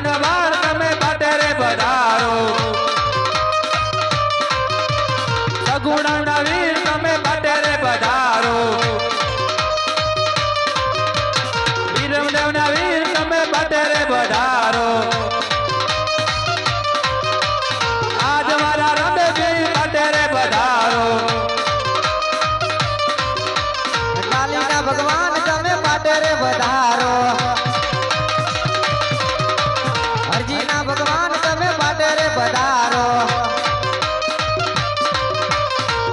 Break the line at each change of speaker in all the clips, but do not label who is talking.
સગુણા બાર તમે પાટે રે પધારો સગુણા વીર તમે પાટે રે પધારો વીરમદેવના વીર તમે પાટે રે પધારો આજ મારા રંગભીર પાટે રે પધારો
કાલીના ભગવાન તમે પાટે રે પધારો હરજીના ભગવાન તમે પાટે રે પધારો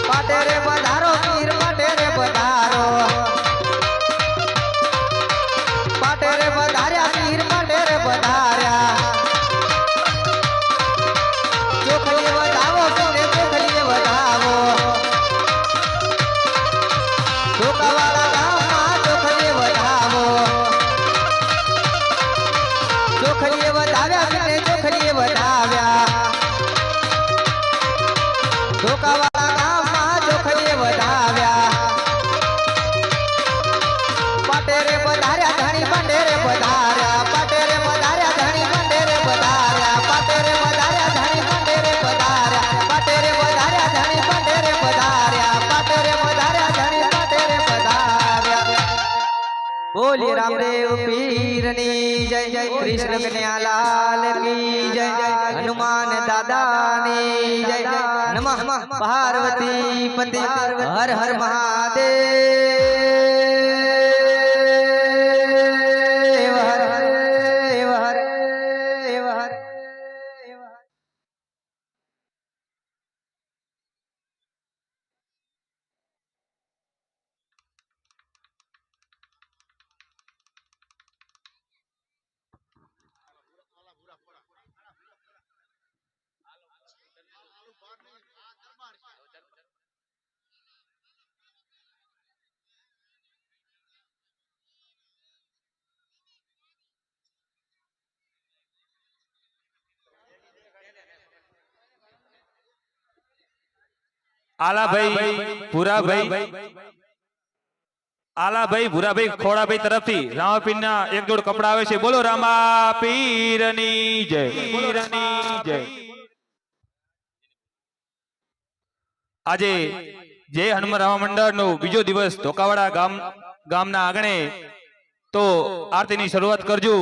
પાટે રે પધારો વીર પાટે રે પધારો પાટે રે પધાર્યા વીર પાટે રે પધાર્યા ચોખલીએ વધાવો વીરે ચોખલીએ વધાવો ઢોકાવાળા ગામમાં ચોખલીએ વધાવો ચોખલીએ વધાવ્યા વીરે ચોખલીએ વધાવ્યા ઢોકાવાળા ગામમાં ચોખલીએ વધાવ્યા પાટે રે પધાર્યા ધણી પાંડે રે પધાર્યા પાટે રે પધાર્યા ધણી પાંડે રે પધાર્યા પાટે રે પધાર્યા ધણી પાંડે રે પધાર્યા પાટે રે પધાર્યા ધણી પાંડે રે પધાર્યા પાટે રે પધાર્યા ધણી પાંડે રે પધાર્યા બોલી રામદેવ પીરની જય જય કૃષ્ણ કન્યાલાલ કી જય જય હનુમાન દાદાની જય જય નમઃ પાર્વતી પતિ હર હર મહાદેવ હર હર હર હર
આલાભાઈ ભૂરાભાઈ આલાભાઈ ભૂરાભાઈ ખોડાભાઈ તરફથી રામાપીરના એક જોડ કપડા આવે છે બોલો રામાપીરની જય પીરની જય આજે જય હનુમાન રામા મંડળનો બીજો દિવસ ધોકાવાડા ગામના આંગણે તો આરતીની શરૂઆત કરજો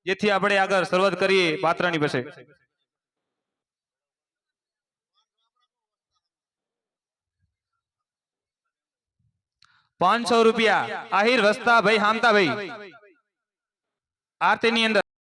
જેથી આપણે આગળ શરૂઆત કરીએ પાત્રની પાસે 500 રૂપિયા આહિર વસ્તા ભાઈ હામતા ભાઈ આરતી ની અંદર